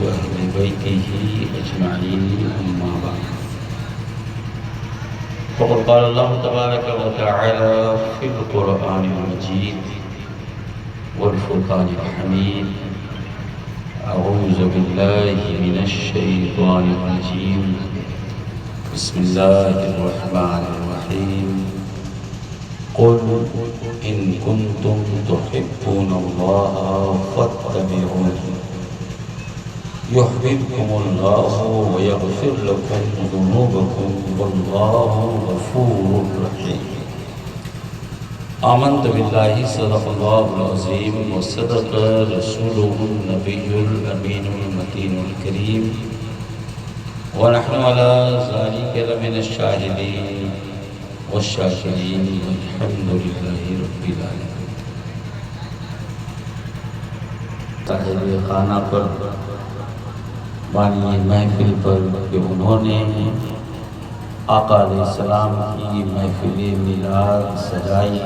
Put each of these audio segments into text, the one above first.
أهل بيته أجمعين أما بعد فقد قال الله تبارك وتعالى في القرآن المجيد والفرقان الحميد أعوذ بالله من الشيطان الرجيم بسم الله الرحمن الرحيم قل إن كنتم تحبون الله فاتبعوني يحببكم الله ويغفر لكم ذنوبكم والله غفور رحيم آمنت بالله صدق الله العظيم وصدق رسوله النبي الأمين المتين الكريم ونحن على ذلك لمن الشاهدين والشاكرين والحمد لله رب العالمين. صاحب خانہ پر بانی محفل پر کہ انہوں نے آقا علیہ السلام کی محفل میلاد سجائی،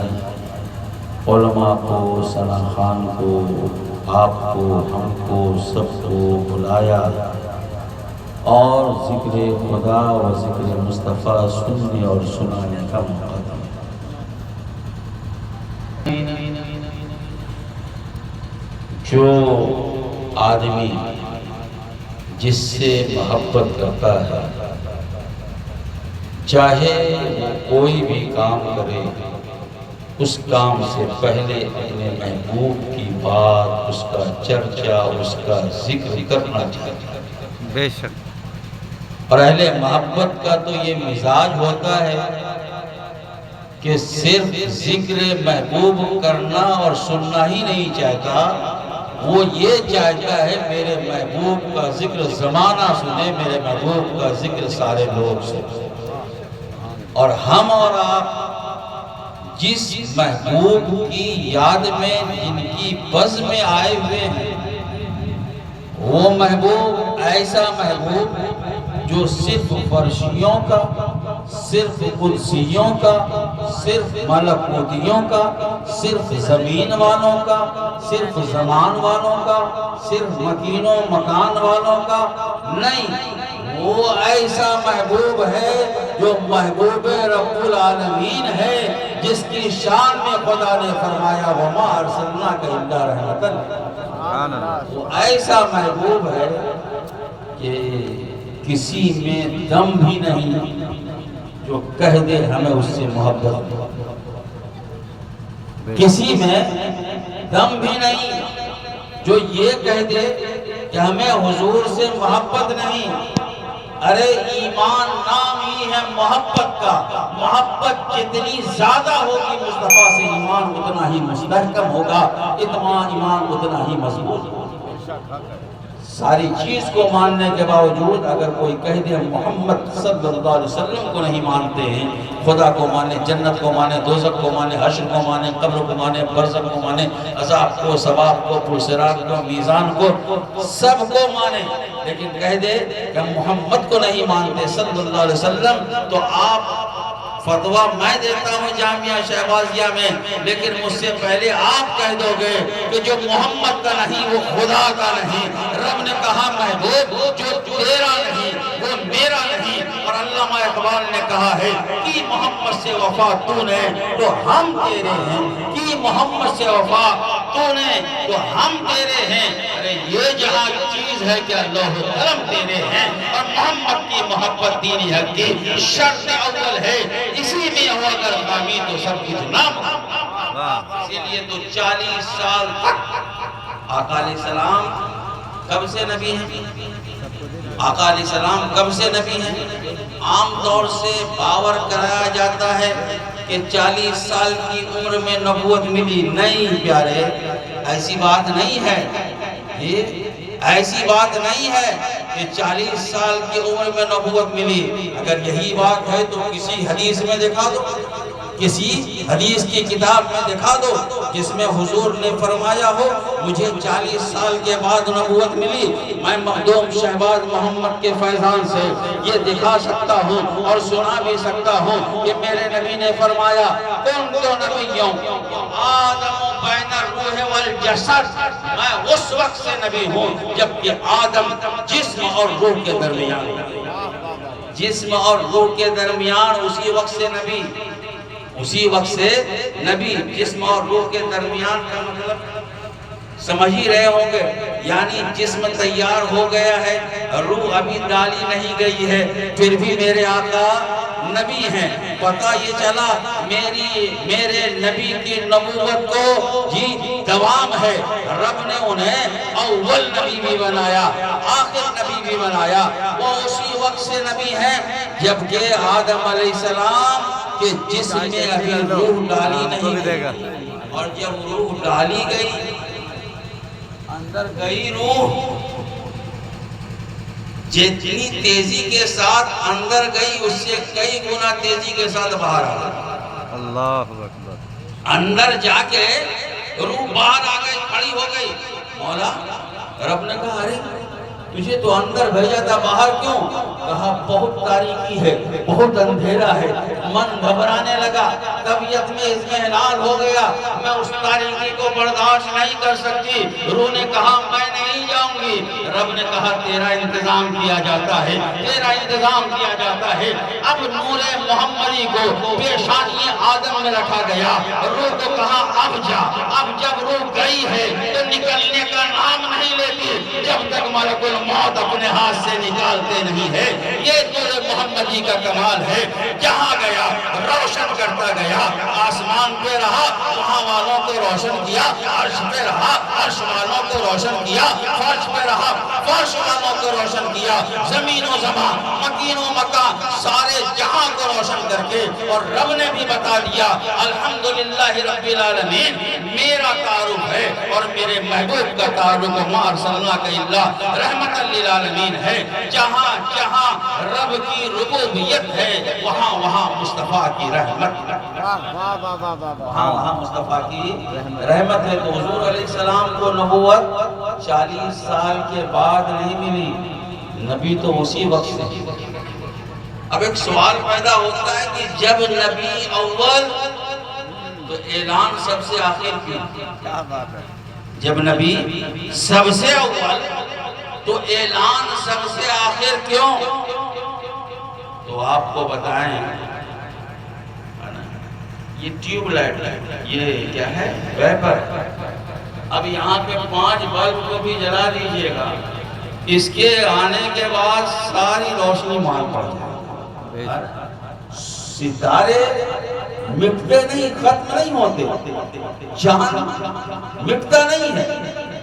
علماء کو، ثنا خان کو، آپ کو، ہم کو، سب کو بلایا اور ذکر خدا و ذکر مصطفیٰ سننے اور سنانے کا موقع دیا۔ جو آدمی جس سے محبت کرتا ہے چاہے وہ کوئی بھی کام کرے اس کام سے پہلے اپنے محبوب کی بات، اس کا چرچا، اس کا ذکر کرنا چاہیے۔ بے شک۔ اور اہل محبت کا تو یہ مزاج ہوتا ہے کہ صرف ذکر محبوب کرنا اور سننا ہی نہیں چاہتا، وہ یہ چاہتا ہے میرے محبوب کا ذکر زمانہ سنے، میرے محبوب کا ذکر سارے لوگ سنے۔ اور ہم اور آپ جس محبوب کی یاد میں، جن کی بز میں آئے ہوئے ہیں، وہ محبوب ایسا محبوب جو صرف فرشیوں کا، صرف قدسیوں کا، صرف ملکوتیوں کا، صرف زمین والوں کا، صرف زمان والوں کا، صرف مکین و مکان والوں کا نہیں، وہ ایسا محبوب ہے جو محبوب رب العالمین ہے، جس کی شان میں خدا نے فرمایا وَمَا أَرْسَلْنَاكَ إِلَّا رَحْمَةً۔ وہ ایسا محبوب ہے کہ کسی میں دم بھی نہیں جو کہہ دے ہمیں اس سے محبت، کسی میں دم بھی نہیں جو یہ کہہ دے کہ ہمیں حضور سے محبت نہیں۔ ارے ایمان نام ہی ہے محبت کا، محبت جتنی زیادہ ہوگی مصطفیٰ سے ایمان اتنا ہی مستحکم ہوگا، ایمان اتنا ہی مضبوط ہوگا۔ ساری چیز کو ماننے کے باوجود اگر کوئی کہہ دے محمد صلی اللہ علیہ وسلم کو نہیں مانتے ہیں، خدا کو مانے، جنت کو مانے، دوزخ کو مانے، حشر کو مانے، قبر کو مانے، برزخ کو مانے، عذاب کو، ثواب کو، پرصراط کو، میزان کو، سب کو مانے، لیکن کہہ دے کہ محمد کو نہیں مانتے صلی اللہ علیہ وسلم، تو آپ فتویٰ میں دیتا ہوں جامعہ شہبازیہ میں، لیکن مجھ سے پہلے آپ کہہ دو گے کہ جو محمد کا نہیں وہ خدا کا نہیں۔ رب نے کہا محبوب جو تیرا نہیں وہ میرا نہیں، اور علامہ اقبال نے کہا ہے کہ محمد سے وفا تو نے تو ہم تیرے ہیں، کہ محمد سے وفا تو نے تو ہم تیرے ہیں۔ ارے یہ جہاں چیز ہے کہ اللہ و قلم تیرے ہیں، اور محمد کی محبت دینی حق کی شرط اول ہے، اسی میں ہوا اگر خامی تو سب کچھ نام ہو۔ اسی لیے تو 40 سال تک آقا علیہ السلام کب سے نبی ہیں؟ آقا علیہ السلام کب سے نبی ہیں؟ عام طور سے باور کرایا جاتا ہے کہ 40 سال کی عمر میں نبوت ملی، نہیں پیارے، ایسی بات نہیں ہے، ایسی بات نہیں ہے کہ 40 سال کی عمر میں نبوت ملی۔ اگر یہی بات ہے تو کسی حدیث میں دکھا دو کسی حدیث کی کتاب میں دکھا دو جس میں حضور نے فرمایا ہو مجھے 40 سال کے بعد نبوت ملی، میں مخدوم شہباز محمد کے فیضان سے یہ دکھا سکتا ہوں اور سنا بھی سکتا ہوں کہ میرے نبی نے فرمایا کنت نبیوں آدم بین الروح والجسد، میں اس وقت سے نبی ہوں جبکہ آدم جسم اور روح کے درمیان، جسم اور روح کے درمیان اسی وقت سے نبی، اسی وقت سے نبی، جسم اور روح کے درمیان کا مطلب سمجھ ہی رہے ہوں گے، یعنی جسم تیار ہو گیا ہے، روح ابھی ڈالی نہیں گئی ہے، پھر بھی میرے آقا نبی ہیں۔ پتہ یہ چلا میرے نبی کی نبوت کو جی دوام ہے، رب نے انہیں اول نبی بھی بنایا، آخر نبی بھی بنایا، وہ اسی وقت سے نبی ہیں جبکہ آدم علیہ السلام کہ جس میں ابھی روح ڈالی نہیں گئی، اور جب روح ڈالی گئی اندر گئی روح، جتنی تیزی کے ساتھ اندر گئی اس سے کئی گنا تیزی کے ساتھ باہر آ گئی، اللہ اکبر، اندر جا کے روح باہر آ گئی، کھڑی ہو گئی۔ مولا رب نے کہا ارے تجھے تو اندر بھیجا تھا باہر کیوں؟ کہا بہت تاریکی ہے، بہت اندھیرا ہے، من گھبرانے لگا، طبیعت میں اطمینان ہو گیا، میں اس تاریکی کو برداشت نہیں کر سکتی۔ روح نے کہا میں نہیں جاؤں گی، رب نے کہا تیرا انتظام کیا جاتا ہے، تیرا انتظام کیا جاتا ہے۔ اب نور محمدی کو پیشانی آدم میں رکھا گیا، روح کو کہا اب جا، اب جب روح گئی ہے تو نکلنے کا نام نہیں لیتی جب تک ملک موت اپنے ہاتھ سے نکالتے نہیں ہے۔ یہ نور محمدی کا کمال ہے، جہاں گیا روشن کرتا گیا، آسمان پہ رہا وہاں والوں کو روشن کیا، عرش پہ رہا عرش والوں کو روشن کیا، فرش پہ رہا فرش والوں کو روشن کیا، زمین و زمان مکین و مکان سارے جہاں کو روشن کر کے، اور رب نے بھی بتا دیا الحمدللہ رب العالمین میرا تعارف ہے اور میرے محبوب کا تعارف ما ارسلناک الا رحمت للعالمین ہے۔ جہاں جہاں رب کی ربوبیت ہے وہاں وہاں مصطفیٰ کی رحمت، وہاں وہاں مصطفیٰ کی رحمت ہے۔ تو حضور علیہ السلام کو نبوت 40 سال کے بعد نہیں ملی، نبی تو اسی وقت سے۔ اب ایک سوال پیدا ہوتا ہے کہ جب نبی اول تو اعلان سب سے آخر کیوں؟ کیا بات ہے، جب نبی سب سے اول تو اعلان سب سے آخر کیوں؟ تو آپ کو بتائیں، یہ ٹیوب لائٹ ہے، یہ کیا ہے ویپر، اب یہاں پہ 5 بلب کو بھی جلا دیجئے گا، اس کے آنے کے بعد ساری روشنی مال پڑ جائے، ستارے مٹتے نہیں، ختم نہیں ہوتے، چاند مٹتا نہیں ہے۔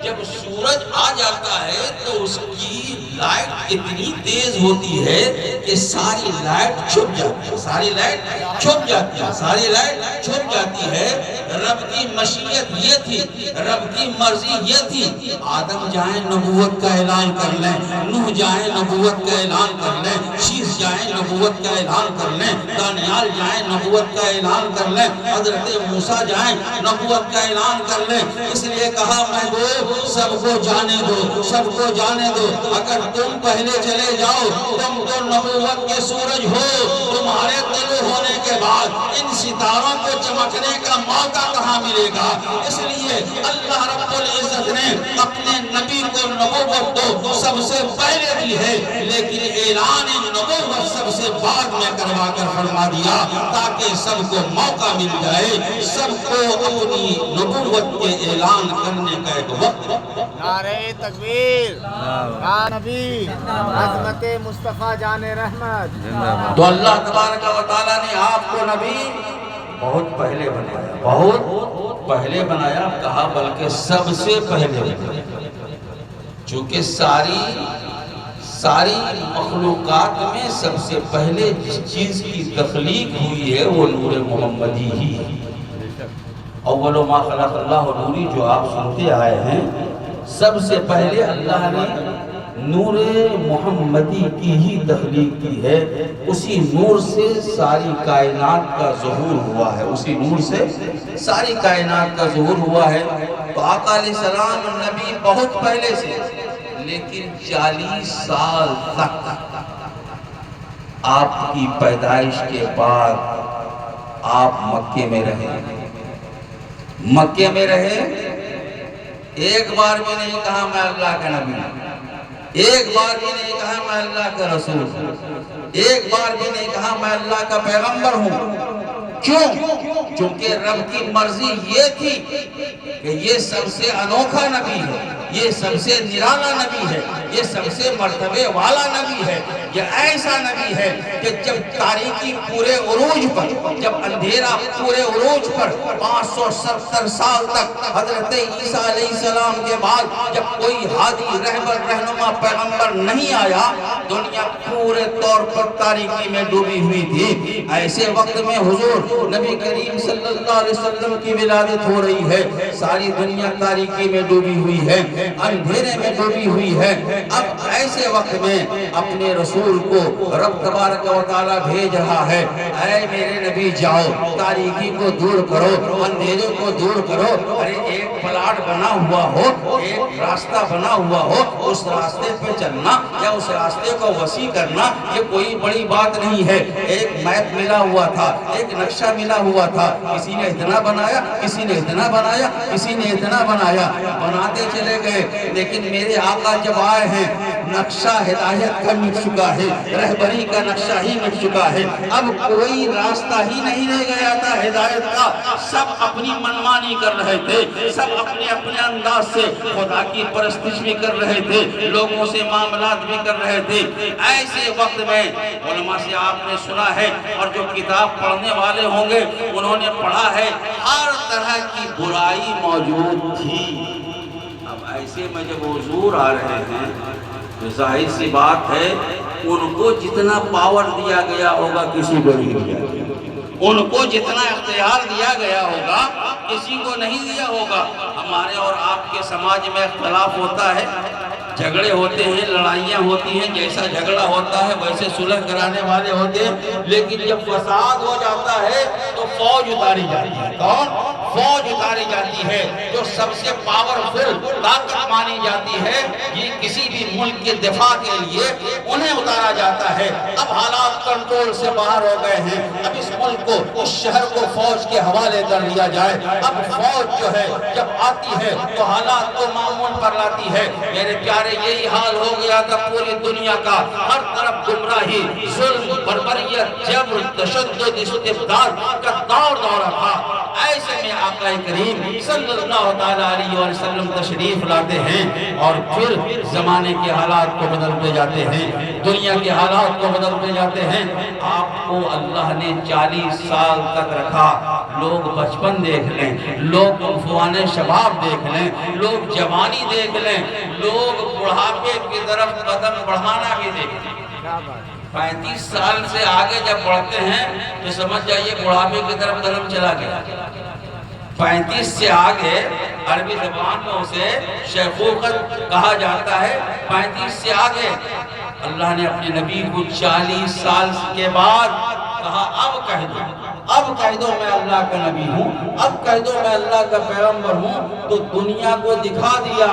جب سورج آ جاتا ہے تو اس کی لائٹ اتنی تیز ہوتی ہے کہ ساری لائٹ چھپ جاتی ہے، ساری لائٹ چھپ جاتی ہے، ساری لائٹ چھپ جاتی ہے۔ رب کی مشیت یہ تھی، رب کی مرضی یہ تھی، آدم جائیں نبوت کا اعلان کر لیں، نوح جائیں نبوت کا اعلان کر لیں، شیس جائیں نبوت کا اعلان کر لیں، دانیال جائیں نبوت کا اعلان کر لیں، حضرت موسیٰ جائیں نبوت کا اعلان کر لیں۔ اس لیے کہا محبوب سب کو جانے دو، سب کو جانے دو، اگر تم پہلے چلے جاؤ تم تو نبوت کے سورج ہو، تمہارے طلوع ہونے کے بعد ان ستاروں کو چمکنے کا موقع کہاں ملے گا؟ اس لیے اللہ رب العزت نے اپنے نبی کو نبوت تو سب سے پہلے دی ہے، لیکن اعلان نبوت سب سے بعد میں کروا کر فرما دیا تاکہ سب کو موقع مل جائے، سب کو اپنی نبوت کے اعلان کرنے کا ایک وقت۔ نعرہ تکبیر، یا نبی، عظمت مصطفیٰ جان رحمت۔ تو اللہ تبارک و تعالیٰ نے آپ کو نبی بہت پہلے بنایا، بہت پہلے بنایا، کہا بلکہ سب سے پہلے بنایا، چونکہ ساری مخلوقات میں سب سے پہلے جس چیز کی تخلیق ہوئی ہے وہ نور محمدی ہی ہے۔ اول ما خلق اللہ نوری جو آپ سنتے آئے ہیں، سب سے پہلے اللہ نے نور محمدی کی ہی تخلیق کی ہے، اسی نور سے ساری کائنات کا ظہور ہوا ہے، اسی نور سے ساری کائنات کا ظہور ہوا ہے۔ تو آقا علیہ السلام نبی بہت پہلے سے، لیکن 40 سال تک آپ کی پیدائش کے بعد آپ مکے میں رہے، مکے میں رہے، ایک بار بھی نہیں کہا میں اللہ کا نبی ہوں، ایک بار بھی نہیں کہا میں اللہ کا رسول ہوں، ایک بار بھی نہیں کہا میں اللہ کا پیغمبر ہوں۔ کیوں؟ چونکہ رب کی مرضی یہ تھی کہ یہ سب سے انوکھا نبی ہے، یہ سب سے نرالا نبی ہے، یہ سب سے مرتبے والا نبی ہے، یہ ایسا نبی ہے کہ جب تاریکی پورے عروج پر، جب اندھیرا پورے عروج پر 570 سال تک حضرت عیسیٰ علیہ السلام کے بعد جب کوئی ہادی رہبر رہنما پیغمبر نہیں آیا، دنیا پورے طور پر تاریکی میں ڈوبی ہوئی تھی۔ ایسے وقت میں حضور نبی کریم صلی اللہ علیہ وسلم کی ولادت ہو رہی ہے، ساری دنیا تاریکی میں ڈوبی ہوئی ہے، اندھیرے میں ڈوبی ہوئی ہے۔ اب ایسے وقت میں اپنے رسول کو رب تبارک و تعالیٰ بھیج رہا ہے، اے میرے نبی جاؤ، تاریکی کو دور کرو، اندھیرے کو دور کرو۔ ارے ایک پلاٹ بنا ہوا ہو، ایک راستہ بنا ہوا ہو، اس راستے پہ چلنا یا اس راستے کو وسیع کرنا یہ کوئی بڑی بات نہیں ہے۔ ایک میپ ملا ہوا تھا، ایک نقشہ ملا ہوا تھا، کسی نے اتنا بنایا، کسی نے اتنا بنایا، کسی نے اتنا بنایا، بناتے چلے گئے۔ لیکن میرے آقا جب آئے ہیں، نقشہ ہدایت کا مٹ چکا ہے، رہبری کا نقشہ ہی مٹ چکا ہے، اب کوئی راستہ ہی نہیں رہ گیا تھا ہدایت کا۔ سب اپنی منمانی کر رہے تھے، سب اپنے اپنے انداز سے خدا کی پرستش بھی کر رہے تھے، لوگوں سے معاملات بھی کر رہے تھے۔ ایسے وقت میں علماء سے آپ نے سنا ہے اور جو کتاب پڑھنے والے ہوں گے انہوں نے پڑھا ہے، ہر طرح کی برائی موجود تھی۔ اب ایسے میں جب حضور آ رہے ہیں تو ظاہر سی بات ہے ان کو جتنا پاور دیا گیا ہوگا کسی کو نہیں دیا گیا، ان کو جتنا اختیار دیا گیا ہوگا کسی کو نہیں دیا ہوگا۔ ہمارے اور آپ کے سماج میں اختلاف ہوتا ہے، جھگڑے ہوتے ہیں، لڑائیاں ہوتی ہیں، جیسا جھگڑا ہوتا ہے ویسے صلح کرانے والے ہوتے ہیں، لیکن جب فساد ہو جاتا ہے تو فوج اتاری جاتی ہے۔ کون؟ فوج اتاری جاتی ہے، جو سب سے پاورفل طاقت مانی جاتی ہے، یہ کسی بھی ملک کے دفاع کے لیے انہیں اتارا جاتا ہے۔ اب حالات کنٹرول سے باہر ہو گئے ہیں، اب اس ملک کو، اس شہر کو فوج کے حوالے کر دیا جائے۔ اب فوج جو ہے جب آتی ہے تو حالات کو معمول پر لاتی ہے۔ میرے پیارے یہی حال ہو گیا تھا پوری دنیا کا، ہر طرف گمراہی، ظلم، بربریت، جبر، تشدد، استبداد کا دورہ تھا۔ ایسے میں آقا کریم صلی اللہ تعالیٰ علیہ وسلم تشریف لاتے ہیں اور پھر زمانے کے حالات کو بدلتے جاتے ہیں، دنیا کے حالات کو بدلتے جاتے ہیں۔ آپ کو اللہ نے 40 سال تک رکھا، لوگ بچپن دیکھ لیں، لوگ عنفوان شباب دیکھ لیں، لوگ جوانی دیکھ لیں، لوگ بڑھاپے کی طرف قدم بڑھانا بھی دیکھ لیں۔ 35 سال سے آگے جب بڑھتے ہیں تو سمجھ جائیے بڑھاپے کی طرف قدم چلا گیا۔ 35 سے آگے عربی زبان میں اسے شیخوخت کہا جاتا ہے۔ 35 سے آگے اللہ نے اپنے نبی کو 40 سال کے بعد کہا اب کہہ دو، اب کہہ دو میں اللہ کا نبی ہوں، اب کہہ دو میں اللہ کا پیغمبر ہوں۔ تو دنیا کو دکھا دیا،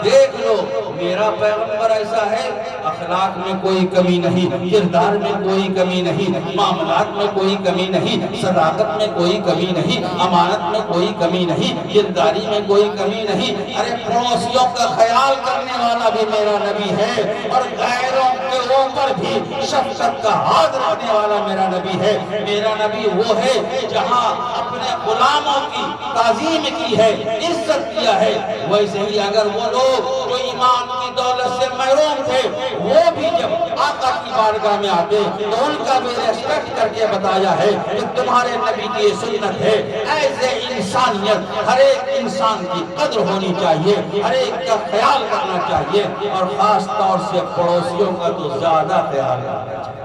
دیکھ لو میرا پیغمبر ایسا ہے، اخلاق میں کوئی کمی نہیں، کردار میں کوئی کمی نہیں، معاملات میں کوئی کمی نہیں، صداقت میں کوئی کمی نہیں، امانت میں کوئی کمی نہیں، کرداری میں کوئی کمی نہیں۔ ارے پڑوسیوں کا خیال کرنے والا بھی میرا نبی ہے، اور غیروں کے اوپر بھی شفقت کا ہاتھ رکھنے والا میرا نبی ہے۔ میرا نبی وہ ہے جہاں اپنے غلاموں کی تعظیم کی ہے، عزت کیا ہے، ویسے ہی اگر وہ لوگ جو ایمان کی دولت سے محروم تھے وہ بھی جب آقا کی بارگاہ میں آتے تو ان کا بھی ریسپیکٹ کر کے بتایا ہے کہ تمہارے نبی کی یہ سنت ہے۔ ایسے انسانیت، ہر ایک انسان کی قدر ہونی چاہیے، ہر ایک کا خیال کرنا چاہیے، اور خاص طور سے پڑوسیوں کا تو زیادہ خیال کرنا چاہیے۔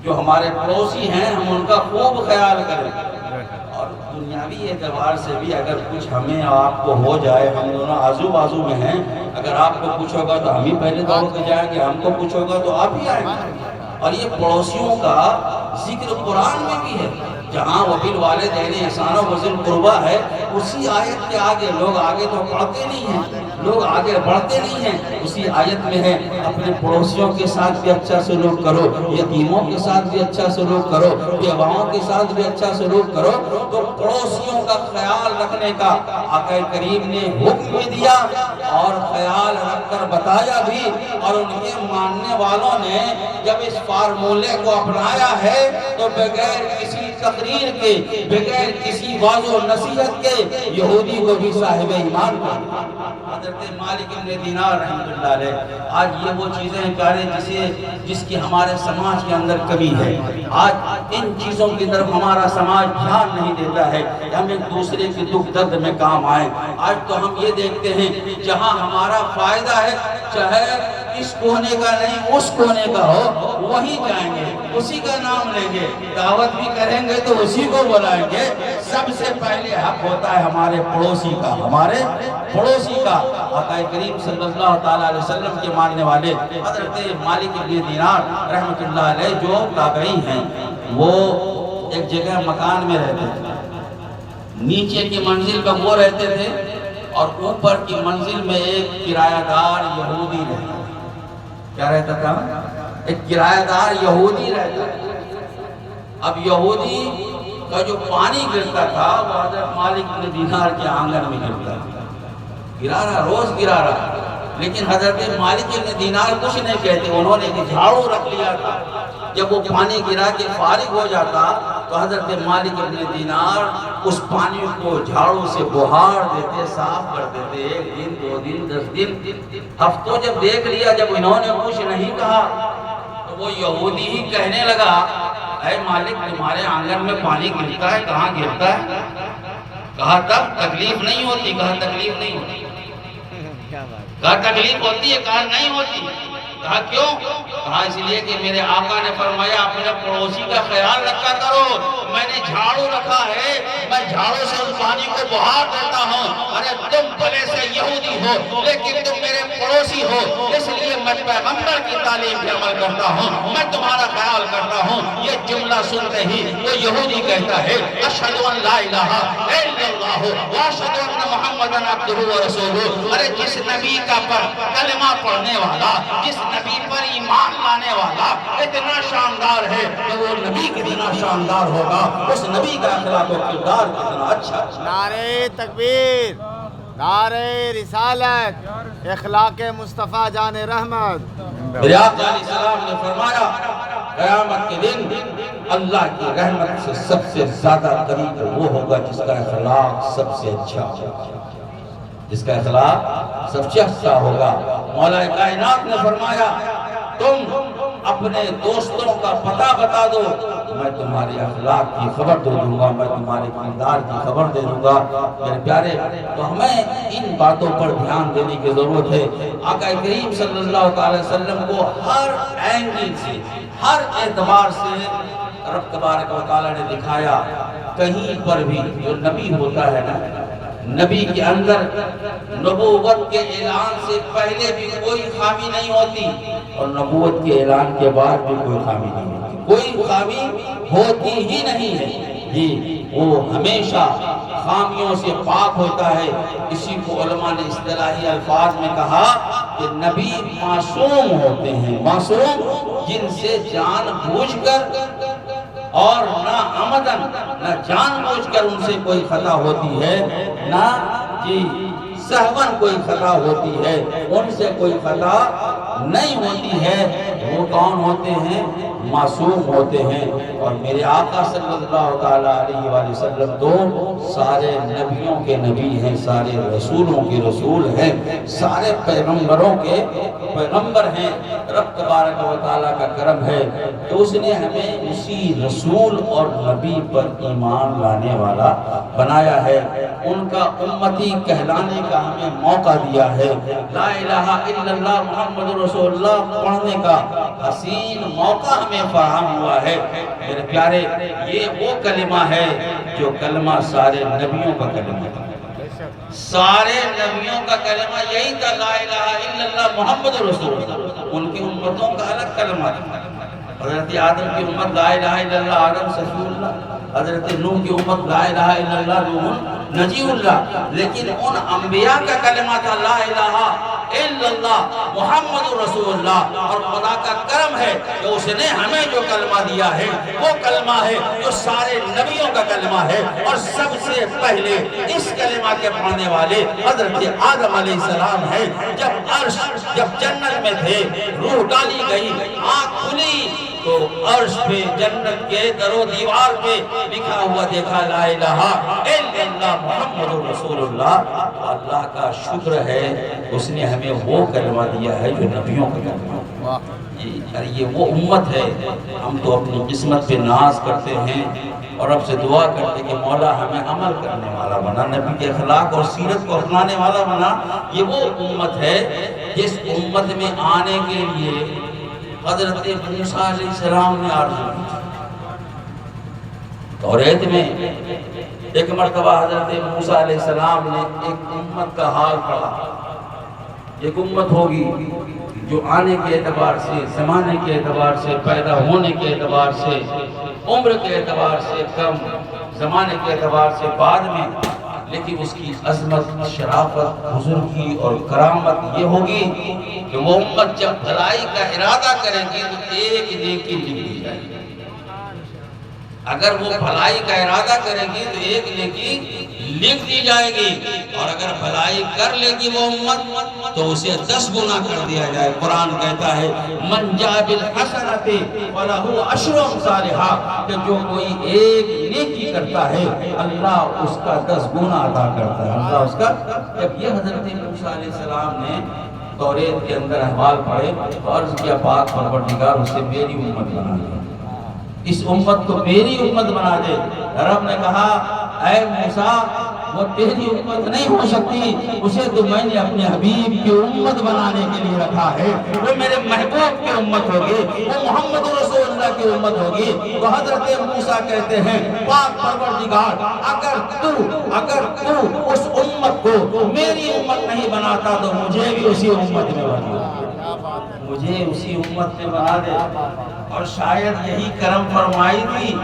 جو ہمارے پڑوسی ہیں ہم ان کا خوب خیال کریں، اور دنیا مذہبی اعتبار سے بھی اگر کچھ ہمیں آپ کو ہو جائے، ہم دونوں آزو بازو میں ہیں، اگر آپ کو کچھ ہوگا تو ہم ہی پہلے دوڑ کے جائیں گے، ہم کو کچھ ہوگا تو آپ ہی آئیں گے۔ اور یہ پڑوسیوں کا ذکر قرآن میں بھی ہے، جہاں وبالوالدین احسانا وذی القربیٰ ہے، اسی آیت کے آگے لوگ آگے تو پڑھتے نہیں ہیں، لوگ آگے بڑھتے نہیں ہیں، اسی آیت میں ہے اپنے پڑوسیوں کے ساتھ بھی اچھا سلوک کرو، یتیموں کے ساتھ بھی اچھا سلوک کرو، بیواؤں کے ساتھ بھی اچھا سلوک کرو۔ تو پڑوسیوں کا خیال رکھنے کا آقا کریم نے حکم بھی دیا اور خیال رکھ کر بتایا بھی، اور ان کے ماننے والوں نے جب اس فارمولے کو اپنایا ہے تو بغیر کسی تقریر کے، بغیر کسی واضح و نصیحت کے، یہودی کو بھی صاحب ایمان کر دیا۔ حضرت مالک بن دینار رحمۃ اللہ علیہ، آج یہ وہ چیزیں ہیں پیارے جس کی ہمارے سماج کے اندر کمی ہے۔ آج ان چیزوں کی طرف ہمارا سماج دھیان نہیں دیتا ہے کہ ہم ایک دوسرے کے دکھ درد میں کام آئیں۔ آج تو ہم یہ دیکھتے ہیں جہاں ہمارا فائدہ ہے، چاہے اس کونے کا نہیں اس کونے کا ہو، وہیں جائیں گے، اسی کا نام لیں گے، دعوت بھی کریں گے تو اسی کو بلائیں گے۔ سب سے پہلے حق ہوتا ہے ہمارے پڑوسی کا، ہمارے پڑوسی کا۔ آقا کریم صلی اللہ تعالیٰ علیہ وسلم کے ماننے والے حضرت مالک بن دینار رحمۃ اللہ علیہ جو تابعی ہیں، وہ ایک جگہ مکان میں رہتے تھے، نیچے کی منزل پر وہ رہتے تھے اور اوپر کی منزل میں ایک کرایہ دار یہودی رہتا تھا۔ کیا رہتا تھا؟ ایک کرایہ دار یہودی رہتا تھا۔ اب یہودی کا جو پانی گرتا تھا وہ حضرت مالک بن دینار کے آنگن میں گرتا تھا، گرا رہا، روز گرا رہا، لیکن حضرت مالک بن دینار کچھ نہیں کہتے، انہوں نے جھاڑو رکھ لیا تھا۔ جب وہ پانی گرا کے فارغ ہو جاتا تو حضرت مالک بن دینار اس پانی کو جھاڑو سے بہار دیتے، صاف کر دیتے، 1 دن 2 دن 10 دن ہفتوں جب دیکھ لیا، جب انہوں نے کچھ نہیں کہا تو وہ یہودی ہی کہنے لگا، اے مالک تمہارے آنگن میں پانی گرتا ہے، کہاں گرتا ہے؟ کہا تب تکلیف نہیں ہوتی، کہا تکلیف نہیں ہوتی، کہا تکلیف ہوتی ہے، کہا نہیں ہوتی، کہا کیوں؟ کہا اس لیے کہ میرے آقا نے فرمایا اپنے پڑوسی کا خیال رکھا کرو، میں نے جھاڑو رکھا ہے، میں جھاڑو سے اس پانی کو بہار دیتا ہوں۔ ارے تم بھلے سے یہودی ہو لیکن تم میرے پڑوسی ہو، اس لیے میں پیغمبر کی تعلیم پہ عمل کرتا ہوں، میں تمہارا خیال کرتا ہوں۔ یہ جملہ سنتے ہی وہ یہودی کہتا ہے اشہد ان لا الہ الا اللہ واشہد ان محمدًا عبدہ ورسولہ۔ ارے جس نبی کا پر کلمہ پڑھنے والا، جس نبی پر ایمان لانے والا اتنا شاندار ہے کہ وہ نبی کتنا شاندار ہوگا، اس نبی کا اخلاق و کردار کتنا اچھا۔ نعرہ تکبیر، نعرہ رسالت، اخلاق مصطفیٰ جان رحمت۔ میرے آقا علیہ السلام نے فرمایا قیامت کے دن اللہ کی رحمت سے سب سے زیادہ قریب وہ ہوگا جس کا اخلاق سب سے اچھا ہوگا، جس کا اخلاق سب سے اچھا ہوگا۔ مولا کائنات نے فرمایا تم اپنے دوستوں کا پتہ بتا دو، میں تمہارے اخلاق کی خبر دے دوں گا، میں تمہارے کردار کی خبر دے دوں گا۔ میرے پیارے، تو ہمیں ان باتوں پر دھیان دینے کی ضرورت ہے۔ آقا کریم صلی اللہ علیہ وسلم کو ہر اینگل سے، ہر اعتبار سے رب تبارک و تعالیٰ نے دکھایا۔ کہیں پر بھی جو نبی ہوتا ہے نا، نبی کے اندر نبوت کے اعلان سے پہلے بھی کوئی خامی نہیں ہوتی اور نبوت کے اعلان کے بعد بھی کوئی خامی نہیں ہوتی، کوئی خامی ہوتی ہی نہیں ہے جی، وہ ہمیشہ خامیوں سے پاک ہوتا ہے۔ اسی کو علماء نے اصطلاحی الفاظ میں کہا کہ نبی معصوم ہوتے ہیں، معصوم جن سے جان بوجھ کر اور نہ عمدن، نہ جان بوجھ کر ان سے کوئی خطا ہوتی ہے، نہ جی سہون کوئی خطا ہوتی ہے، ان سے کوئی خطا نہیں ہوتی ہے۔ وہ کون ہوتے ہیں؟ معصوم ہوتے ہیں۔ اور میرے آقا صلی اللہ تعالیٰ علیہ وآلہ وسلم تو سارے نبیوں کے نبی ہیں، سارے رسولوں کے رسول ہیں، سارے پیغمبروں کے پیغمبر ہیں۔ رب تبارک و تعالیٰ کا کرم ہے تو اس نے ہمیں اسی رسول اور نبی پر ایمان لانے والا بنایا ہے، ان کا امتی کہلانے کا ہمیں موقع دیا ہے، لا الہ الا اللہ محمد رسول اللہ پڑھنے کا حسین موقع ہمیں ہمیں فراہم ہوا ہے۔ میرے پیارے، یہ وہ کلمہ ہے جو کلمہ سارے نبیوں کا کلمہ ہے۔ سارے نبیوں کا کلمہ یہی تھا، لا الہ الا اللہ محمد رسول اللہ۔ ان کی امتوں کا الگ کلمہ تھا۔ حضرت آدم کی امت لا الہ الا اللہ آدم صفی اللہ، حضرت نوح کی امت لا الہ الا اللہ نوح نجی اللہ، لیکن ان انبیاء کا کلمہ تھا لا الہ الا اللہ محمد رسول اللہ۔ اور خدا کا کرم ہے کہ اس نے ہمیں جو کلمہ دیا ہے وہ کلمہ ہے جو سارے نبیوں کا کلمہ ہے، اور سب سے پہلے اس کلمہ کے پڑھنے والے حضرت آدم علیہ السلام ہے۔ جب جنت میں تھے، روح ڈالی گئی، آنکھ کھلی تو عرش پہ جنت کے در و دیوار پہ لکھا ہوا دیکھا لا الہ الا اللہ محمد رسول اللہ۔ اللہ کا شکر ہے اس نے ہمیں وہ کلمہ دیا ہے جو نبیوں کا کلمہ ہے۔ یہ وہ امت ہے۔ ہم تو اپنی قسمت پہ ناز کرتے ہیں اور رب سے دعا کرتے کہ مولا ہمیں عمل کرنے والا بنا، نبی کے اخلاق اور سیرت کو اپنانے والا بنا۔ یہ وہ امت ہے جس امت میں آنے کے لیے حضرت موسیٰ علیہ السلام نے آرزو کی۔ توریت میں ایک مرتبہ حضرت موسیٰ علیہ السلام نے ایک امت کا حال پڑھا۔ ایک امت ہوگی جو آنے کے اعتبار سے، زمانے کے اعتبار سے، پیدا ہونے کے اعتبار سے، عمر کے اعتبار سے کم، زمانے کے اعتبار سے بعد میں، لیکن اس کی عظمت، شرافت، بزرگی اور کرامت یہ ہوگی کہ وہ امت جب بھلائی کا ارادہ کرے گی تو ایک نیکی لکھ دی جائے گی۔ اگر وہ بھلائی کا ارادہ کرے گی تو ایک نیکی لکھ دی جائے گی، اور اگر بھلائی کر لے گی وہ امت تو اسے 10 گنا کر دیا جائے۔ قرآن کہتا ہے من جاء بالحسنۃ فلہ عشر امثالھا، کہ جو کوئی ایک نیکی کرتا ہے اللہ اس کا 10 گنا عطا کرتا ہے۔ اللہ اس کا، جب یہ حضرت موسیٰ علیہ السلام نے توریت کے اندر احوال پڑھے تو عرض کیا پاک پروردگار اسے میری امت بنا دے، اس امت کو میری امت بنا دے۔ رب نے کہا اے موسیٰ وہ تیری امت نہیں ہو سکتی، اسے تو میں نے اپنے حبیب کی امت بنانے کے لیے رکھا ہے، وہ میرے محبوب کی امت ہوگی، وہ محمد رسول اللہ کی امت ہوگی۔ تو حضرت موسیٰ کہتے ہیں پاک پروردگار اگر تو اس امت کو میری امت نہیں بناتا تو مجھے بھی اسی امت میں بنا، مجھے اسی امت میں بنا دے۔ اور شاید یہی کرم فرمائی تھی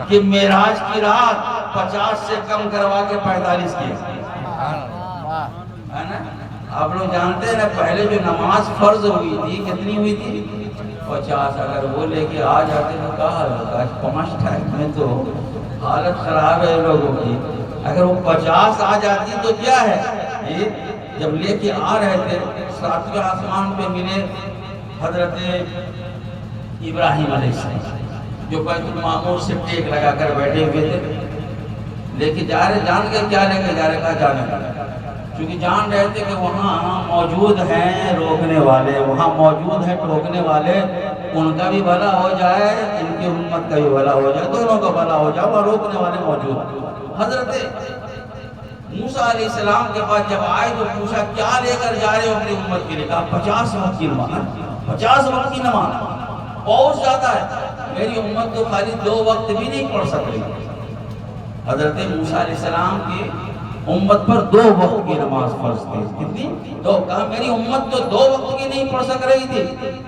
کہ معراج کی رات 50 سے کم کروا کے 45 کی ہے نا۔ آپ لوگ جانتے ہیں نا پہلے جو نماز فرض ہوئی تھی کتنی ہوئی تھی؟ 50۔ اگر وہ لے کے آ جاتے تو کہا حالت، آج 5 ٹائم میں تو حالت خراب ہے لوگوں کی۔ اگر وہ 50 آ جاتی تو کیا ہے، جب لے کے آ رہے تھے 7ویں آسمان پہ ملے حضرت ابراہیم علیہ السلام جو بیت المعمور سے ٹیک لگا کر بیٹھے ہوئے تھے، لے کے جا رہے، جان کے کیا لے کے جا رہے، کہا جانے لگا، کیونکہ جان رہے تھے کہ وہاں موجود ہیں روکنے والے، وہاں موجود ہیں ٹوکنے والے، ان کا بھی بھلا ہو جائے، ان کی امت کا بھی بھلا ہو جائے، دونوں کا بھلا ہو جائے، وہاں روکنے والے موجود۔ حضرت موسیٰ علیہ السلام کے پاس جب آئے تو پوچھا کیا لے کر جا رہے ہو اپنی امت کے لیے؟ کہا 50 وقت کی نماز، 50 وقت کی نماز بہت زیادہ ہے، میری امت تو خالی 2 وقت بھی نہیں پڑھ سکتی۔ حضرت موسیٰ علیہ السلام کی امت پر 2 وقت کی نماز فرض تھی، کتنی؟ تو کہا میری امت تو 2 وقت کی نہیں پڑھ سک رہی تھی،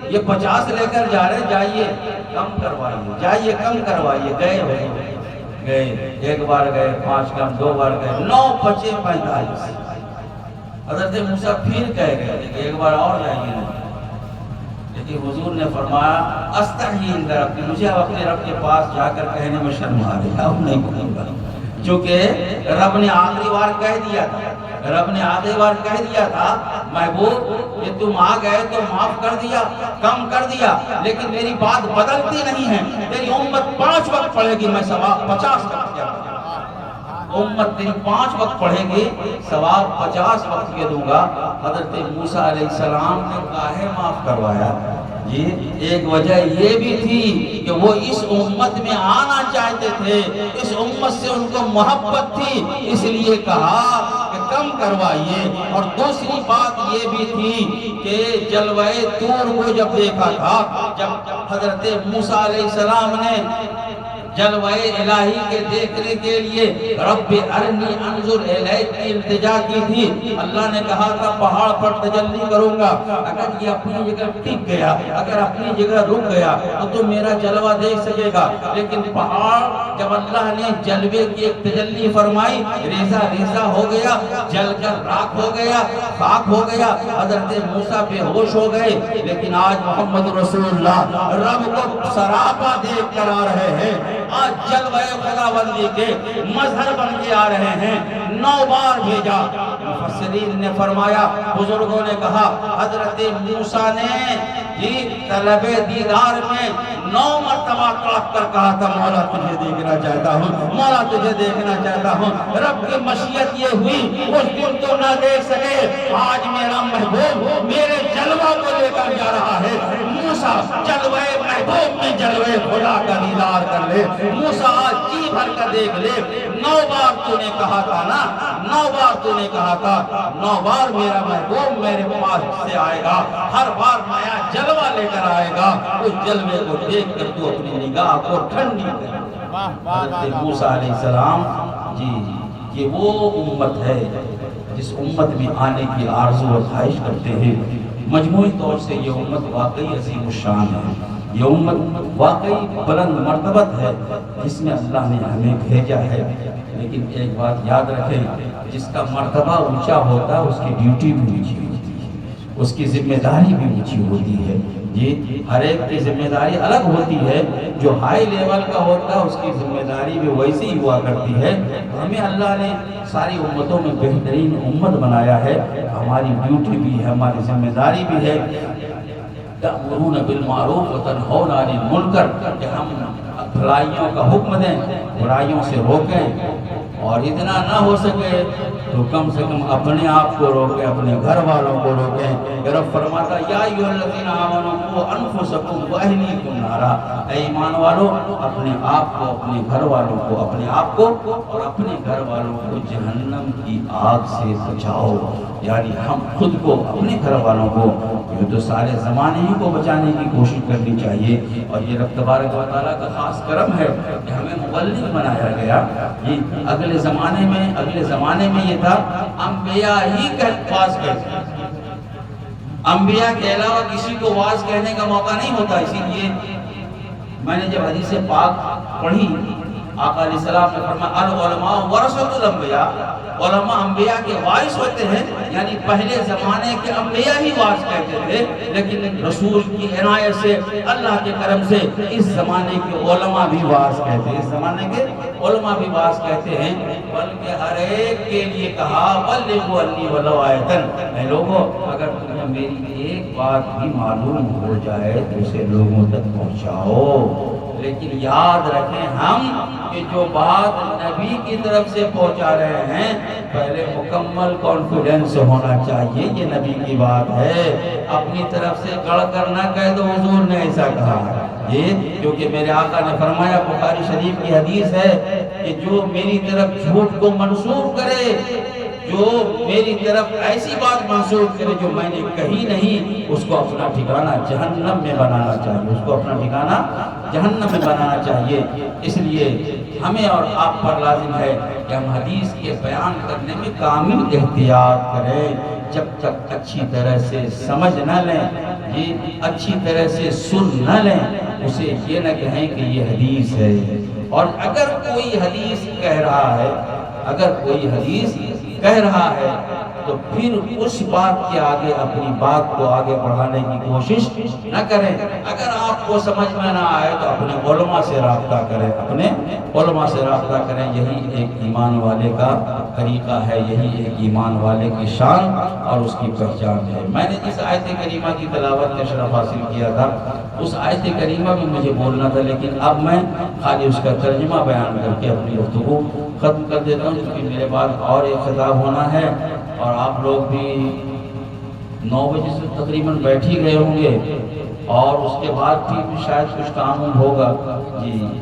یہ 50 لے کر جا رہے، جائیے کم کروائیے، جائیے کم کروائیے۔ گئے ایک بار گئے 5 کم، 2 بار گئے 9 بچے 45۔ حضرت موسیٰ پھر کہہ گئے کہ ایک بار اور جائیے، لیکن حضور نے فرمایا استحیی عند ربی، مجھے اب اپنے رب کے پاس جا کر کہنے میں شرم آ رہی ہے، اب نہیں کہوں گا، چونکہ رب نے آخری بار کہہ دیا تھا، رب نے آخری بار کہہ دیا تھا محبوب یہ تم آ گئے تو معاف کر دیا، کم کر دیا، لیکن میری بات بدلتی نہیں ہے، تیری امت 5 وقت پڑھے گی، میں ثواب 50 وقت کیا دوں گا، امت تیری 5 وقت پڑھے گی، ثواب 50 وقت کے دوں گا۔ حضرت موسیٰ علیہ السلام نے کاہے معاف کروایا؟ جی ایک وجہ یہ بھی تھی کہ وہ اس امت میں آنا چاہتے تھے، اس امت سے ان کو محبت تھی، اس لیے کہا کہ کم کروائیے۔ اور دوسری بات یہ بھی تھی کہ جلوہ طور کو جب دیکھا تھا، جب حضرت موسیٰ علیہ السلام نے جلوہ الہی کے دیکھنے کے لیے رب ارنی انظر الیک کی التجا کی تھی، اللہ نے کہا تھا پہاڑ پر تجلی کروں گا، اگر یہ اپنی جگہ ٹک گیا، اگر اپنی جگہ رک گیا تو میرا جلوہ دیکھ سکے گا۔ لیکن پہاڑ جب اللہ نے جلوے کی ایک تجلی فرمائی، ریزہ ریزہ ہو گیا، جل کر راکھ ہو گیا، خاک ہو گیا، حضرت موسیٰ بے ہوش ہو گئے۔ لیکن آج محمد رسول اللہ رب کو سراپا دیکھ کر آ رہے ہیں، آج جلوہ خداوندی کے مظہر بن کے آ رہے ہیں۔ 9 بار بھیجا، مفسرین نے فرمایا، بزرگوں نے کہا حضرت موسیٰ نے طلب دیدار میں 9 مرتبہ کڑک کر کہا تھا مولا تجھے دیکھنا چاہتا ہوں، مولا تجھے دیکھنا چاہتا ہوں۔ رب کی مشیت یہ ہوئی اس دن تو نہ دیکھ سکے، آج میرا محبوب میرے جلوہ کو لے کر جا رہا ہے۔ موسیٰ جلوہ محبوب میں جلوہ خدا کا دیدار کر لے، موسیٰ آج جی بھر کر دیکھ لے۔ 9 بار تو نے کہا تھا نا، 9 بار تو نے کہا تھا، 9 بار میرا محبوب میرے پاس سے آئے گا، ہر بار نیا جلوہ لے کر آئے گا۔ اس جلوے کو دیکھ کر تو اپنی نگاہ کو ٹھنڈی کر۔ حضرت موسیٰ علیہ السلام یہ وہ امت ہے جس امت میں آنے کی آرزو و خواہش کرتے ہیں۔ مجموعی طور سے یہ امت واقعی عظیم الشان ہے، یہ امت واقعی بلند مرتبت ہے جس میں اللہ نے ہمیں بھیجا ہے۔ لیکن ایک بات یاد رکھیں، جس کا مرتبہ اونچا ہوتا ہے اس کی ڈیوٹی بھی اونچی ہوتی ہے، اس کی ذمہ داری بھی اونچی ہوتی ہے۔ ہر ایک کی ذمہ داری الگ ہوتی ہے، جو ہائی لیول کا ہوتا ہے اس کی ذمہ داری بھی ویسی ہی ہوا کرتی ہے۔ ہمیں اللہ نے ساری امتوں میں بہترین امت بنایا ہے، ہماری ڈیوٹی بھی ہے، ہماری ذمہ داری بھی ہے۔ تأمرون بالمعروف وتنہون عن المنکر، کہ ہم بھلائیوں کا حکم دیں، برائیوں سے روکیں، اور اتنا نہ ہو سکے تو کم سے کم اپنے آپ کو روکیں، اپنے گھر والوں کو روکیں۔ رب فرماتا یا ایھا الذین آمنوا قوا انفسکم واہلیکم نارا، اے ایمان والو اپنے آپ کو، اپنے گھر والوں کو، اپنے آپ کو اور اپنے گھر والوں کو جہنم کی آگ سے بچاؤ۔ یعنی ہم خود کو، اپنے گھر والوں کو، یہ تو سارے زمانے ہی کو بچانے کی کوشش کرنی چاہیے۔ اور یہ رب تبارک و تعالیٰ کا خاص کرم ہے کہ ہمیں مبلغ بنایا گیا۔ یہ اگلے زمانے میں یہ تھا انبیاء ہی واعظ کہتے، انبیاء کے علاوہ کسی کو واعظ کہنے کا موقع نہیں ہوتا۔ اسی لیے میں نے جب حدیث پاک پڑھی، آقا علیہ السلام نے فرمایا العلماء ورثۃ الانبیاء، علماء انبیاء کے وارث ہوتے ہیں، یعنی پہلے زمانے کے انبیاء ہی واعظ کہتے تھے، لیکن رسول کی عنایت سے، اللہ کے کرم سے اس زمانے کے علماء بھی واعظ کہتے ہیں، اس زمانے کے علماء بھی واعظ کہتے ہیں۔ بلکہ ہر ایک کے لیے کہا بلغوا عنی ولو آیۃ، اے لوگوں اگر تمہیں میری ایک بات بھی معلوم ہو جائے تو اسے لوگوں تک پہنچاؤ۔ لیکن یاد رکھیں ہم کہ جو بات نبی کی طرف سے پہنچا رہے ہیں، پہلے مکمل کانفیڈنس ہونا چاہیے یہ نبی کی بات ہے، اپنی طرف سے گڑ کر نہ کہہ دو حضور نے ایسا کہا۔ یہ کیونکہ میرے آقا نے فرمایا، بخاری شریف کی حدیث ہے کہ جو میری طرف جھوٹ کو منسوب کرے، جو میری طرف ایسی بات منسوب کرے جو میں نے کہی نہیں، اس کو اپنا ٹھکانہ جہنم میں بنانا چاہیے، اس کو اپنا ٹھکانہ جہنم میں بنانا چاہیے۔ اس لیے ہمیں اور آپ پر لازم ہے کہ ہم حدیث کے بیان کرنے میں کامل احتیاط کریں، جب تک اچھی طرح سے سمجھ نہ لیں، یہ اچھی طرح سے سن نہ لیں، اسے یہ نہ کہیں کہ یہ حدیث ہے۔ اور اگر کوئی حدیث کہہ رہا ہے، اگر کوئی حدیث کہہ رہا ہے تو پھر اس بات کے آگے اپنی بات کو آگے بڑھانے کی کوشش نہ کریں۔ اگر آپ کو سمجھ میں نہ آئے تو اپنے علماء سے رابطہ کریں، اپنے علماء سے رابطہ کریں۔ یہی ایک ایمان والے کا طریقہ ہے، یہی ایک ایمان والے کی شان اور اس کی پہچان ہے۔ میں نے جس آیت کریمہ کی تلاوت کا شرف حاصل کیا تھا، اس آیت کریمہ میں مجھے بولنا تھا، لیکن اب میں خالی اس کا ترجمہ بیان کر کے اپنی گفتگو ختم کر دیتا ہوں، کیونکہ میرے بعد اور ایک خطاب ہونا ہے اور آپ لوگ بھی 9 بجے سے تقریباً بیٹھ ہی گئے ہوں گے، اور اس کے بعد بھی شاید کچھ کام ہوگا،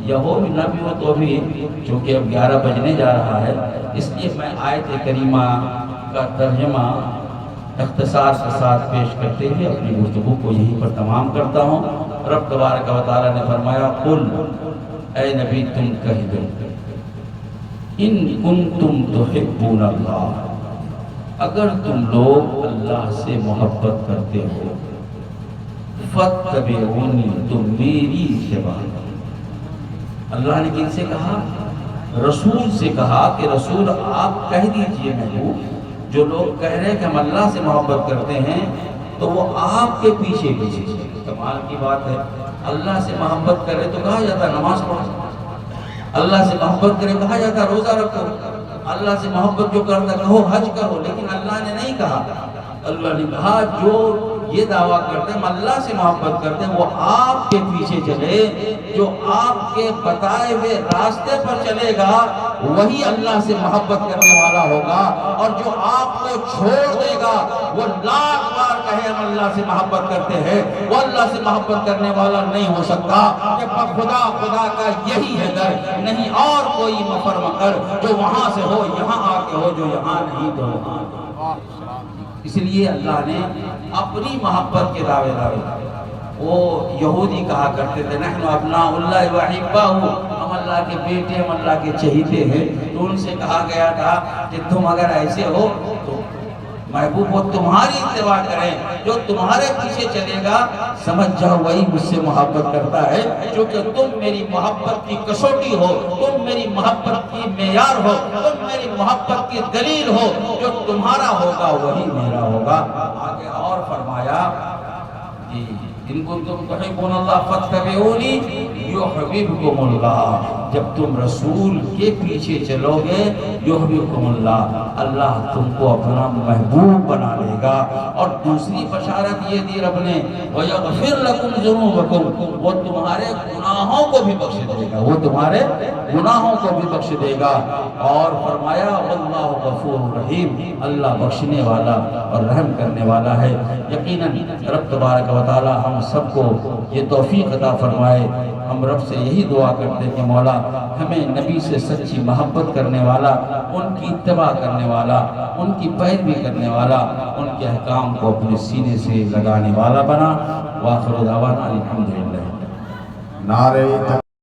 یا ہو بھی نہ بھی ہو تو بھی، چونکہ اب 11 بجنے جا رہا ہے، اس لیے میں آیت کریمہ کا ترجمہ اختصار کے ساتھ پیش کرتے ہوئے اپنی گفتگو کو یہیں پر تمام کرتا ہوں۔ رب تبارک و تعالیٰ نے فرمایا قل، اے نبی تم کہہ دو، ان کنتم تحبون اللہ، اگر تم لوگ اللہ سے محبت کرتے ہو، فاتبعونی، تم میری اتباع کرو۔ اللہ نے کن سے کہا؟ رسول سے کہا کہ رسول آپ کہہ دیجئے محبوب، جو لوگ کہہ رہے ہیں کہ ہم اللہ سے محبت کرتے ہیں تو وہ آپ کے پیچھے پیچھے چلے۔ کمال کی بات ہے، اللہ سے محبت کرے تو کہا جاتا نماز پڑھو، اللہ سے محبت کرے کہا جاتا روزہ رکھو، اللہ سے محبت جو کرتا کہو حج کرو، لیکن اللہ نے نہیں کہا۔ اللہ نے کہا جو یہ دعویٰ کرتے ہیں ہم اللہ سے محبت کرتے ہیں وہ آپ کے پیچھے چلے، جو آپ کے بتائے ہوئے راستے پر چلے گا وہی اللہ سے محبت کرنے والا ہوگا، اور جو آپ کو چھوڑ دے گا وہ لاکھ بار کہے ہم اللہ سے محبت کرتے ہیں، وہ اللہ سے محبت کرنے والا نہیں ہو سکتا۔ کہ خدا کا یہی ہے در، نہیں اور کوئی مفر مکر، جو وہاں سے ہو یہاں آ کے ہو، جو یہاں نہیں تو وہاں۔ اس لیے اللہ نے اپنی محبت کے دعوے دارے، وہ یہودی کہا کرتے تھے نحن ابناء اللہ واحباہ، ہم اللہ کے بیٹے، ہم اللہ کے چہیتے ہیں، تو ان سے کہا گیا تھا کہ تم اگر ایسے ہو تو محبوب وہ تمہاری اتباع کریں، جو تمہارے پیچھے چلے گا سمجھ جاؤ وہی مجھ سے محبت کرتا ہے، کیونکہ تم میری محبت کی کسوٹی ہو، تم میری محبت کی معیار ہو، تم میری محبت کی دلیل ہو، جو تمہارا ہوگا وہی میرا ہوگا۔ آگے اور فرمایا ان کنتم تحبون اللہ فاتبعونی یحببکم اللہ، جب تم رسول کے پیچھے چلو گے یحببکم اللہ، اللہ تم کو اپنا محبوب بنا لے گا۔ اور دوسری بشارت یہ دی رب نے وَيَغْفِرْ لَكُمْ ذُنُوبَكُمْ، وہ تمہارے گناہوں کو بھی بخش دے گا، وہ تمہارے گناہوں کو بھی بخش دے گا۔ اور فرمایا واللہ غفور رحیم، اللہ بخشنے والا اور رحم کرنے والا ہے۔ یقیناً رب تبارک و تعالی ہم سب کو یہ توفیق عطا فرمائے۔ ہم رب سے یہی دعا کرتے ہیں کہ مولا ہمیں نبی سے سچی محبت کرنے والا، ان کی اتباع کرنے والا، ان کی پیروی کرنے والا، ان کے احکام کو اپنے سینے سے لگانے والا بنا۔ وآخر دعوانا الحمدللہ۔ نعرہ